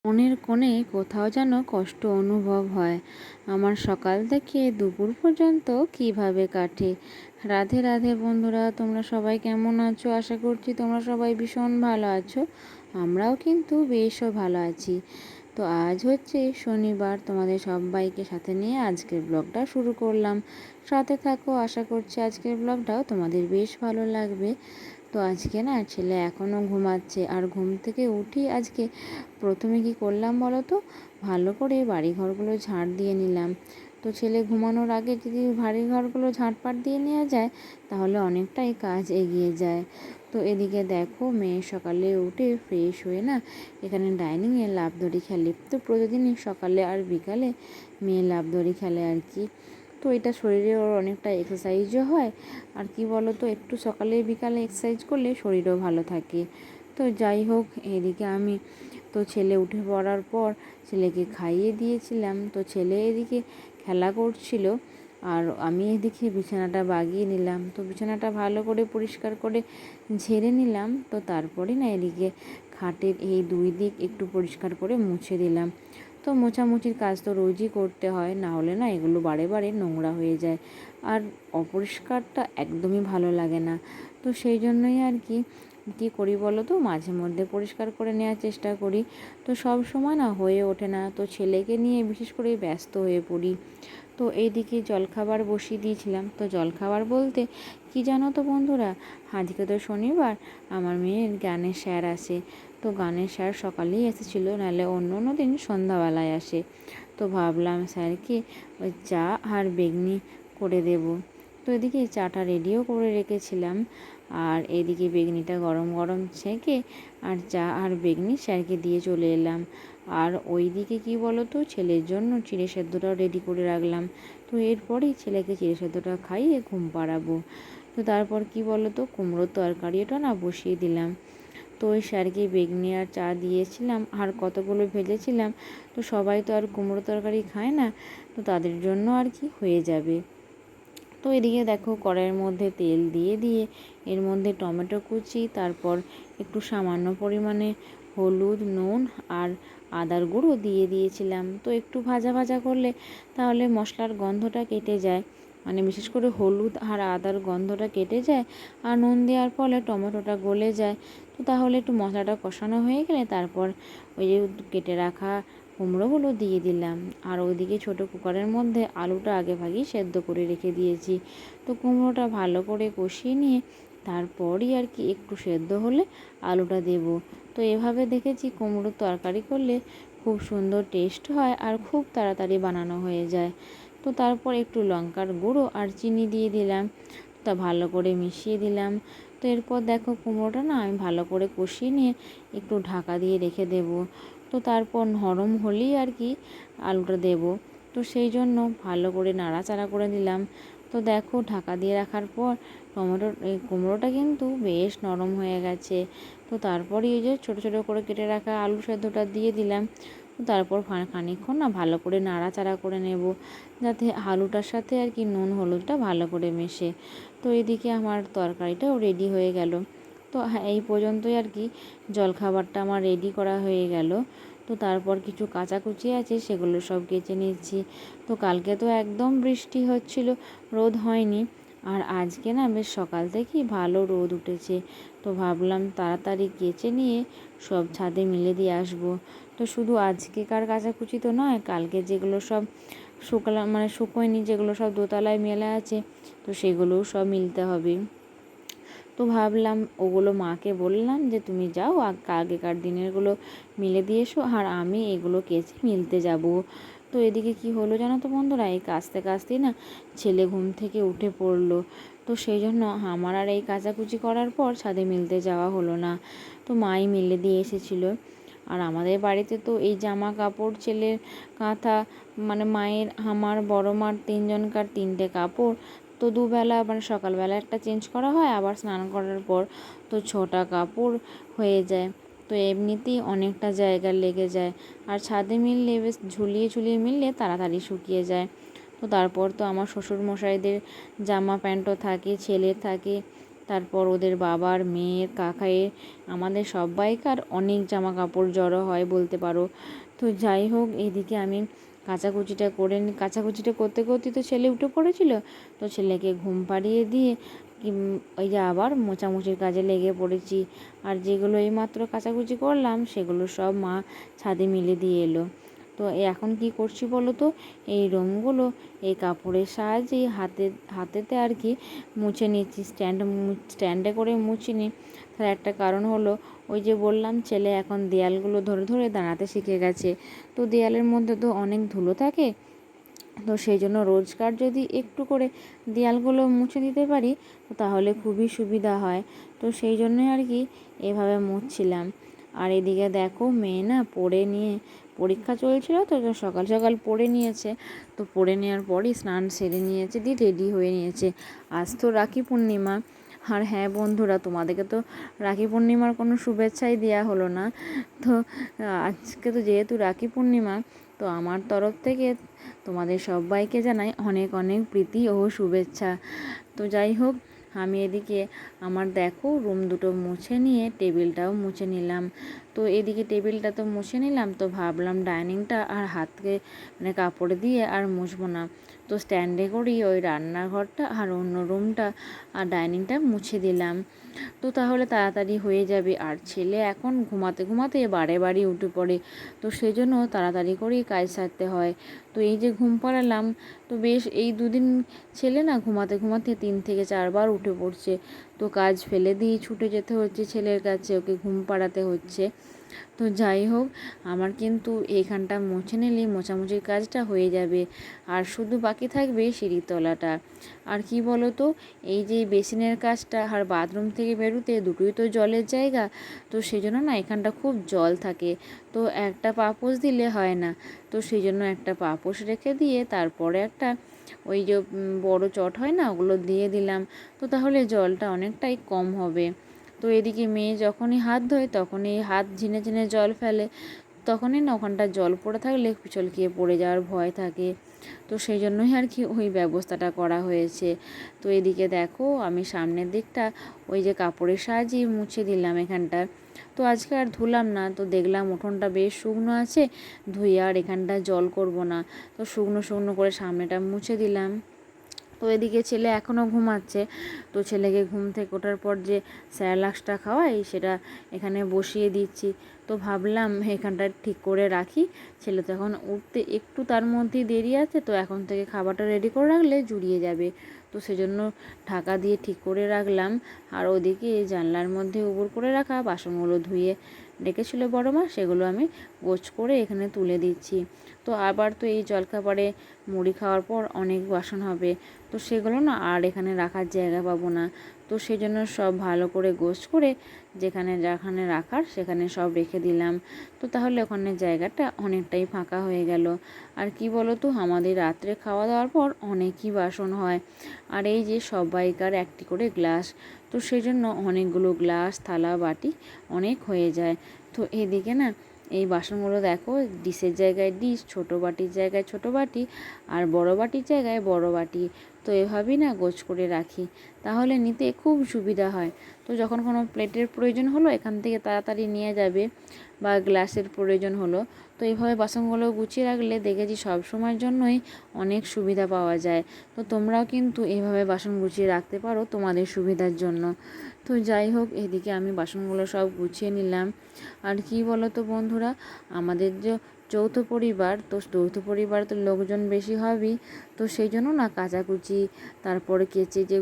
মনের কোণে কোথাও যেন কষ্ট অনুভব হয়। আমার সকাল থেকে দুপুর পর্যন্ত কিভাবে কাটে। রাধে রাধে বন্ধুরা, তোমরা সবাই কেমন আছো? আশা করছি তোমরা সবাই ভীষণ ভালো আছো। আমরাও কিন্তু বেশও ভালো আছি। তো আজ হচ্ছে শনিবার, তোমাদের সবাইকে সাথে নিয়ে আজকের ব্লগটা শুরু করলাম। সাথে থাকো, আশা করছি আজকের ব্লগটাও তোমাদের বেশ ভালো লাগবে। তো আজকে না ছেলে এখনও ঘুমাচ্ছে, আর ঘুম থেকে উঠি আজকে প্রথমে কি করলাম বলো তো, ভালো করে বাড়িঘরগুলো ঝাড় দিয়ে নিলাম। তো ছেলে ঘুমানোর আগে যদি বাড়িঘরগুলো ঝাঁটপাট দিয়ে নেওয়া যায় তাহলে অনেকটাই কাজ এগিয়ে যায়। তো এদিকে দেখো, মেয়ে সকালে উঠে ফ্রেশ হয়ে না এখানে ডাইনিংয়ে লাফদড়ি খেলে। তো প্রতিদিনই সকালে আর বিকালে মেয়ে লাফদড়ি খেলে আর কি। তো এটা শরীরে ওর অনেকটা এক্সারসাইজও হয়, আর কি বলো তো, একটু সকালে বিকালে এক্সারসাইজ করলে শরীরও ভালো থাকে। তো যাই হোক, এদিকে আমি তো ছেলে উঠে পড়ার পর ছেলেকে খাইয়ে দিয়েছিলাম। তো ছেলে এদিকে খেলা করছিল আর আমি এদিকে বিছানাটা বাগিয়ে নিলাম। তো বিছানাটা ভালো করে পরিষ্কার করে ঝেড়ে নিলাম। তো তারপরে না এদিকে খাটের এই দুই দিক একটু পরিষ্কার করে মুছে দিলাম। তো মোছামুছির কাজ তো রোজই করতে হয়, না হলে না এগুলো বারে বারে নোংরা হয়ে যায়, আর অপরিষ্কারটা একদমই ভালো লাগে না। তো সেই জন্যই আর কি কী করি বলো তো, মাঝে মধ্যে পরিষ্কার করে নেওয়ার চেষ্টা করি। তো সব সময় না হয়ে ওঠে না, তো ছেলেকে নিয়ে বিশেষ করে ব্যস্ত হয়ে পড়ি। তো এইদিকে জলখাবার বসিয়ে দিয়েছিলাম। তো জলখাবার বলতে কি জানো তো বন্ধুরা, আজকে তো শনিবার, আমার মেয়ের গানের স্যার আসে। তো গানের স্যার সকালেই এসেছিলো, নাহলে অন্য অন্য দিন সন্ধ্যাবেলায় আসে। তো ভাবলাম স্যারকে ওই চা আর বেগনি করে দেব। তো এদিকে চাটা রেডিও করে রেখেছিলাম, আর এদিকে বেগনিটা গরম গরম ছেঁকে আর চা আর বেগনি স্যারকে দিয়ে চলে এলাম। আর ওই দিকে কী বলো তো, ছেলের জন্য চিঁড়ে সেদ্ধটাও রেডি করে রাখলাম। তো এরপরেই ছেলেকে চিঁড়ে সেদ্ধটা খাইয়ে ঘুম পাড়াবো। তো তারপর কি বলো তো, কুমড়োর তরকারিটা না বসিয়ে দিলাম। তো ওই স্যারকে বেগনি আর চা দিয়েছিলাম, আর কতগুলো ভেজেছিলাম। তো সবাই তো আর কুমড়ো তরকারি খায় না, তো তাদের জন্য আর কি হয়ে যাবে। তো এদিকে দেখো, কড়াইয়ের মধ্যে তেল দিয়ে দিয়ে এর মধ্যে টমেটো কুচি, তারপর একটু সামান্য পরিমাণে হলুদ, নুন আর আদার গুঁড়ো দিয়ে দিয়েছিলাম। তো একটু ভাজা ভাজা করলে তাহলে মশলার গন্ধটা কেটে যায়, মানে বিশেষ করে হলুদ আর আদার গন্ধটা কেটে যায়, আর নুন দেওয়ার ফলে টমেটোটা গলে যায়। তো তাহলে একটু মশলাটা কষানো হয়ে গেলে তারপর ওই যে কেটে রাখা কুমড়োগুলো দিয়ে দিলাম। আর ওইদিকে ছোটো কুকারের মধ্যে আলুটা আগে ভাগেই সেদ্ধ করে রেখে দিয়েছি। তো কুমড়োটা ভালো করে কষিয়ে নিয়ে তারপরই আর কি একটু সেদ্ধ হলে আলুটা দেব। তো এভাবে দেখেছি কুমড়োর তরকারি করলে খুব সুন্দর টেস্ট হয়, আর খুব তাড়াতাড়ি বানানো হয়ে যায়। তো তারপর একটু লঙ্কার গুঁড়ো আর চিনি দিয়ে দিলাম, তা ভালো করে মিশিয়ে দিলাম। তো এরপর দেখো, কুমড়োটা না আমি ভালো করে কষিয়ে নিয়ে একটু ঢাকা দিয়ে রেখে দেব। তো তারপর নরম হলেই আর কি আলুটা দেব। তো সেই জন্য ভালো করে নাড়াচাড়া করে দিলাম। তো দেখো, ঢাকা দিয়ে রাখার পর এই কুমড়োটা কিন্তু বেশ নরম হয়ে গেছে। তো তারপরে এই যে ছোটো ছোটো করে কেটে রাখা আলু সেদ্ধটা দিয়ে দিলাম। তো তারপর খানিকক্ষণ না ভালো করে নাড়াচাড়া করে নেব, যাতে আলুটার সাথে আর কি নুন হলুদটা ভালো করে মেশে। তো এদিকে আমার তরকারিটাও রেডি হয়ে গেল। তো এই পর্যন্তই আর কি জলখাবারটা আমার রেডি করা হয়ে গেল। তো তারপর কিছু কাচাকুচি আছে, সেগুলো সব কেচে নিচ্ছি। তো কালকে তো একদম বৃষ্টি হচ্ছিল, রোদ হয়নি। আর আজকে না বেশ সকাল থেকেই ভালো রোদ উঠেছে। তো ভাবলাম তাড়াতাড়ি কেচে নিয়ে সব ছাদে মিলে দিয়ে আসবো। তো শুধু আজকেকার কাচাকুচি তো নয়, কালকে যেগুলো সব শুকলাম, মানে শুকোয়নি, যেগুলো সব দোতলায় মেলা আছে, তো সেগুলোও সব মিলতে হবে। তো ভাবলাম ওগুলো মাকে বললাম যে তুমি যাও আগেকার দিনেরগুলো মিলে দিয়ে এসো, আর আমি এগুলো কেচে মিলতে যাব। তো এদিকে কি হলো জানো তো বন্ধুরা, এই কাচতে কাচতেই না ছেলে ঘুম থেকে উঠে পড়লো। তো সেই জন্য আমার আর এই কাচাকুচি করার পর ছাদে মিলতে যাওয়া হলো না। তো মাই মিলে দিয়ে এসেছিলো। আর আমাদের বাড়িতে তো এই জামা কাপড়, ছেলের কাঁথা, মানে মায়ের, আমার, বড় মার তিনজনকার তিনটে কাপড়। তো দুবেলা, মানে সকালবেলা একটা চেঞ্জ করা হয়, আবার স্নান করার পর তো 6টা কাপড় হয়ে যায়। তো এমনিতেই অনেকটা জায়গা লেগে যায়, আর ছাদে মিললে বেশ ঝুলিয়ে ঝুলিয়ে মিললে তাড়াতাড়ি শুকিয়ে যায়। তো তারপর তো আমার শ্বশুরমশাইদের জামা প্যান্টও থাকে, ছেলের থাকে। তারপর ওদের বাবার, মেয়ের, কাকায়ের, আমাদের সব্বাইকার অনেক জামা কাপড় জড়ো হয় বলতে পারো। তো যাই হোক, এদিকে আমি কাচাকুচিটা করতে করতে তো ছেলে উঠে পড়েছিল। তো ছেলেকে ঘুম পাড়িয়ে দিয়ে ওই যে আবার মোছামুছির কাজে লেগে পড়েছি। আর যেগুলো এইমাত্র কাচাকুচি করলাম সেগুলো সব মা ছাদে মিলে দিয়ে এলো। তো এখন কি করছি বলো তো, এই রুমগুলো এই কাপড়ের সাহায্যে হাতেতে আর কি মুছে নিচ্ছি। স্ট্যান্ডে করে মুছিনি। তার একটা কারণ হলো, ওই যে বললাম ছেলে এখন দেয়ালগুলো ধরে ধরে দাঁড়াতে শিখে গেছে। তো দেয়ালের মধ্যে তো অনেক ধুলো থাকে। তো সেই জন্য রোজকার যদি একটু করে দেয়ালগুলো মুছে দিতে পারি তো তাহলে খুবই সুবিধা হয়। তো সেই জন্যই আর কি এভাবে মুছছিলাম। আর এদিকে দেখো, মেয়ে না পড়ে নিয়ে পরীক্ষা চলছিল, তো সকাল সকাল পড়ে নিয়েছে। তো পড়ে নেওয়ার পরই স্নান সেরে নিয়েছে, দিয়ে রেডি হয়ে নিয়েছে। আজ তো রাখি পূর্ণিমা। আর হ্যাঁ বন্ধুরা, তোমাদেরকে তো রাখি পূর্ণিমার কোনো শুভেচ্ছাই দেওয়া হলো না। তো আজকে তো যেহেতু রাখি পূর্ণিমা, তো আমার তরফ থেকে তোমাদের সবাইকে জানাই অনেক অনেক প্রীতি ও শুভেচ্ছা। তো যাই হোক, আমি এদিকে আমার দেখো রুম দুটো মুছে নিয়ে টেবিলটাও মুছে নিলাম। তো এদিকে টেবিলটা তো মুছে নিলাম, তো ভাবলাম ডাইনিংটা আর হাতকে মানে কাপড় দিয়ে আর মুছবো না। তো স্ট্যান্ডে করেই ওই রান্নাঘরটা আর অন্য রুমটা আর ডাইনিংটা মুছে দিলাম। তো তাহলে তাড়াতাড়ি হয়ে যাবে। আর ছেলে এখন ঘুমাতে ঘুমাতে বারে বারে উঠে পড়ে। তো সেই জন্য তাড়াতাড়ি করেই কাজ সারতে হয়। তো এই যে ঘুম পাড়ালাম, তো বেশ এই দুদিন ছেলে না ঘুমাতে ঘুমাতে 3 থেকে 4 বার উঠে পড়ছে। তো কাজ ফেলে দিয়ে ছুটে যেতে হচ্ছে ছেলের কাছে, ওকে ঘুম পাড়াতে হচ্ছে। তো যাই হোক, আমার কিন্তু এইখানটা মুছে নিলেই মোছামুছির কাজটা হয়ে যাবে। আর শুধু বাকি থাকবে সিঁড়ির তলাটা। আর কি বলো তো, এই যে বেসিনের কাজটা আর বাথরুম থেকে বেরোতে দুটোই তো জলের জায়গা। তো সেই জন্য না এখানটা খুব জল থাকে। তো একটা পাপোশ দিলে হয় না। তো সেই জন্য একটা পাপোশ রেখে দিয়ে তারপরে একটা ওই যে বড় চট হয় না, ওগুলো দিয়ে দিলাম। তো তাহলে জলটা অনেকটাই কম হবে। তো এদিকে মেয়ে যখনই হাত ধোয় তখনই হাত ঝিনে ঝিনে জল ফেলে। তখনই না ওখানটা জল পড়ে থাকলে পিছলকিয়ে পড়ে যাওয়ার ভয় থাকে। তো সেই জন্যই আর কি ওই ব্যবস্থাটা করা হয়েছে। তো এদিকে দেখো, আমি সামনের দিকটা ওই যে কাপড়ের সাহায্যেই মুছে দিলাম এখানটা। তো আজকে আর ধুলাম না। তো দেখলাম উঠোনটা বেশ শুকনো আছে, ধুয়ে আর এখানটা জল করব না। তো শুকনো শুকনো করে সামনেটা মুছে দিলাম। তো এদিকে ছেলে এখনও ঘুমাচ্ছে। তো ছেলেকে ঘুম থেকে ওঠার পর যে স্যালাক্সটা খাওয়াই সেটা এখানে বসিয়ে দিচ্ছি। তো ভাবলাম এখানটা ঠিক করে রাখি, ছেলে তো এখন উঠতে একটু তার মধ্যেই দেরি আছে। তো এখন থেকে খাবারটা রেডি করে রাখলে জুড়িয়ে যাবে। তো সেজন্য ঢাকা দিয়ে ঠিক করে রাখলাম। আর ওদিকে জানলার মধ্যে উবুর করে রাখা বাসনগুলো ধুয়ে রেখেছিল বড় মা, সেগুলো আমি গোছ করে এখানে তুলে দিচ্ছি। তো আবার তো এই জলখাবারে মুড়ি খাওয়ার পর অনেক বাসন হবে। তো সেগুলো না আর এখানে রাখার জায়গা পাবো না। তো সেই জন্য সব ভালো করে গোছ করে যেখানে রাখার সেখানে সব রেখে দিলাম। তো তাহলে ওখানে জায়গাটা অনেকটাই ফাঁকা হয়ে গেল। আর কি বলো তো, আমাদের রাত্রে খাওয়া দাওয়ার পর অনেকই বাসন হয়। আর এই যে সবাইকার একটি করে গ্লাস, তো সেই জন্য অনেকগুলো গ্লাস, থালা, বাটি অনেক হয়ে যায়। তো এদিকে না এই বাসনগুলো দেখো, ডিশের জায়গায় ডিশ, ছোটো বাটির জায়গায় ছোটো বাটি, আর বড় বাটির জায়গায় বড় বাটি। তো এভাবেই না গোছ করে রাখি, তাহলে নিতে খুব সুবিধা হয়। তো যখন কোনো প্লেটের প্রয়োজন হলো এখান থেকে তাড়াতাড়ি নিয়ে যাবে, বা গ্লাসের প্রয়োজন হলো, তো এইভাবে বাসনগুলো গুছিয়ে রাখলে দেখেছি সব সময়ের জন্যই অনেক সুবিধা পাওয়া যায়। তো তোমরাও কিন্তু এইভাবে বাসন গুছিয়ে রাখতে পারো তোমাদের সুবিধার জন্য। তো যাই হোক, এদিকে আমি বাসনগুলো সব গুছিয়ে নিলাম। আর কি বলো তো বন্ধুরা, আমাদের যে যৌথ পরিবার, তো যৌথ পরিবার তো লোকজন বেশি হবেই। তো সেই জন্য না কাচাকুচি, তারপরে কেচে যে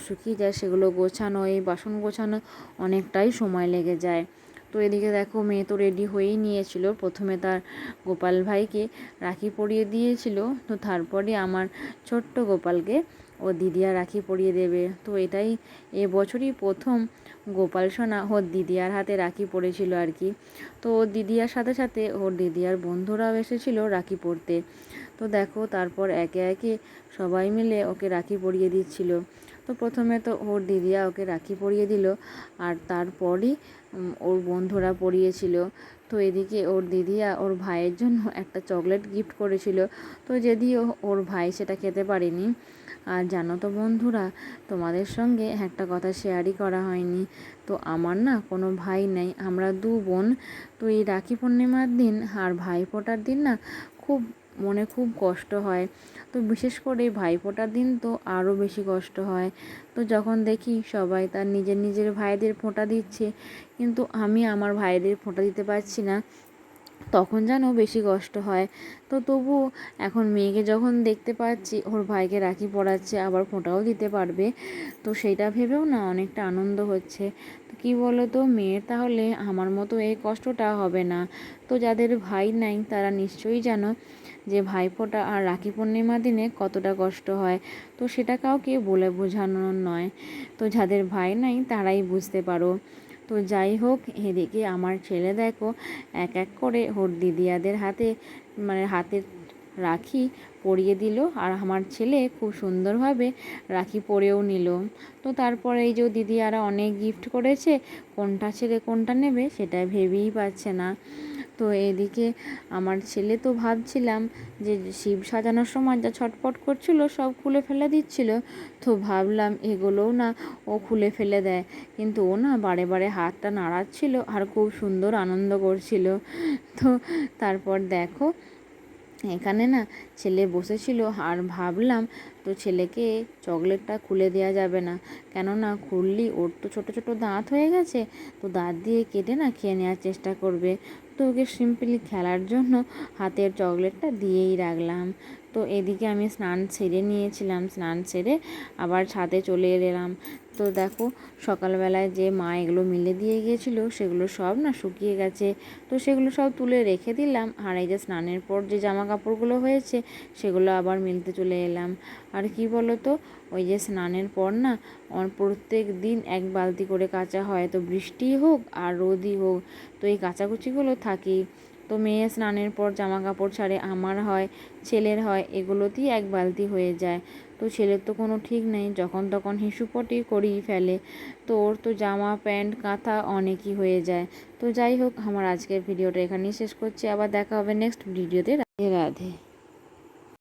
শুকিয়ে যায় সেগুলো গোছানো, এই বাসন গোছানো অনেকটাই সময় লেগে যায়। তো এদিকে দেখো, মেয়ে তো রেডি হয়েই নিয়েছিল। প্রথমে তার গোপাল ভাইকে রাখি পরিয়ে দিয়েছিল, তো তারপরে আমার ছোট্ট গোপালকে ও দিদিয়া রাখি পরিয়ে দেবে। তো এটাই এবছরই প্রথম গোপাল সোনা ওর দিদিয়ার হাতে রাখি পড়েছিল আর কি। তো ওর দিদিয়ার সাথে সাথে ওর দিদিয়ার বন্ধুরাও এসেছিল রাখি পরতে। তো দেখো, তারপর একে একে সবাই মিলে ওকে রাখি পরিয়ে দিচ্ছিল। তো প্রথমে তো ওর দিদিয়া ওকে রাখি পরিয়ে দিল, আর তারপরই ওর বন্ধুরা পরিয়েছিল। তো এদিকে ওর দিদিয়া ওর ভাইয়ের জন্য একটা চকলেট গিফট করেছিল। তো যদিও ওর ভাই সেটা খেতে পারেনি, আর জানো তো বন্ধুরা, তোমাদের সঙ্গে একটা কথা শেয়ারই করা হয়নি। তো আমার না কোনো ভাই নেই, আমরা 2 বোন। তো এই রাখি পূর্ণিমার দিন আর ভাইফোঁটার দিন না খুব মনে খুব কষ্ট হয়। তো বিশেষ করে ভাইফোঁটার দিন তো আরও বেশি কষ্ট হয়। তো যখন দেখি সবাই তার নিজের নিজের ভাইদের ফোঁটা দিচ্ছে, কিন্তু আমি আমার ভাইদের ফোঁটা দিতে পারছি না, তখন যেন বেশি কষ্ট হয়। তো তবুও এখন মেয়েকে যখন দেখতে পাচ্ছি ওর ভাইকে রাখি পরাচ্ছে, আবার ফোঁটাও দিতে পারবে, তো সেইটা ভেবেও না অনেকটা আনন্দ হচ্ছে। তো কী বলো তো, মেয়ের তাহলে আমার মতো এই কষ্টটা হবে না। তো যাদের ভাই নাই তারা নিশ্চয়ই জানো যে ভাইফোঁটা আর রাখি পূর্ণিমা দিনে কতটা কষ্ট হয়। তো সেটা কাউকে বলে বোঝানোর নয়। তো যাদের ভাই নাই তারাই বুঝতে পারো। তো যাই হোক, এদিকে আমার ছেলে দেখো এক এক করে ওর দিদিয়াদের হাতে হাতে রাখি পরিয়ে দিল, আর আমার ছেলে খুব সুন্দরভাবে রাখি পরেও নিল। তো তারপরে এই যে দিদিয়ারা অনেক গিফট করেছে, কোনটা ছেড়ে কোনটা নেবে সেটা ভেবেই পাচ্ছে না। তো এদিকে আমার ছেলে তো ভাবছিলাম যে শিব সাজানোর সময় যা ছটপট করছিল সব খুলে ফেলে দিচ্ছিল, তো ভাবলাম এগুলোও না ও খুলে ফেলে দেয়, কিন্তু ও না বারে বারে হাতটা নাড়াচ্ছিল আর খুব সুন্দর আনন্দ করছিল। তো তারপর দেখো এখানে না ছেলে বসেছিল আর ভাবলাম তো ছেলেকে চকলেটটা খুলে দেওয়া যাবে না, কেননা খুললি ওর তো ছোট ছোট দাঁত হয়ে গেছে, তো দাঁত দিয়ে কেটে না খেয়ে নেওয়ার চেষ্টা করবে। তো ওকে সিম্পলি খেলার জন্য হাতের চকলেটটা দিয়েই রাখলাম। তো এদিকে আমি স্নান সেরে নিয়েছিলাম, স্নান সেরে আবার ছাদে চলে এলাম। তো দেখো সকালবেলায় যে মা এগুলো মিলে দিয়ে গিয়েছিলো সেগুলো সব না শুকিয়ে গেছে, তো সেগুলো সব তুলে রেখে দিলাম। আর এই যে স্নানের পর যে জামা কাপড়গুলো হয়েছে সেগুলো আবার মিলতে চলে এলাম। আর কি বলো তো, ওই যে স্নানের পর না প্রত্যেক দিন 1 বালতি করে কাচা হয়, তো বৃষ্টি হোক আর রোদই হোক, তো এই কাচাকুচিগুলো থাকেই। তো মেয়ে স্নানের পর জামা কাপড় ছাড়ে, আমার হয় ছেলের হয়, এগুলোতেই 1 বালতি হয়ে যায়। তো ছেলের তো কোনো ঠিক নেই, যখন তখন হিসুপটি করেই ফেলে, তো ওর তো জামা প্যান্ট কাঁথা অনেকই হয়ে যায়। তো যাই হোক, আমার আজকের ভিডিওটা এখানেই শেষ করছি, আবার দেখা হবে নেক্সট ভিডিওতে। রাধে রাধে।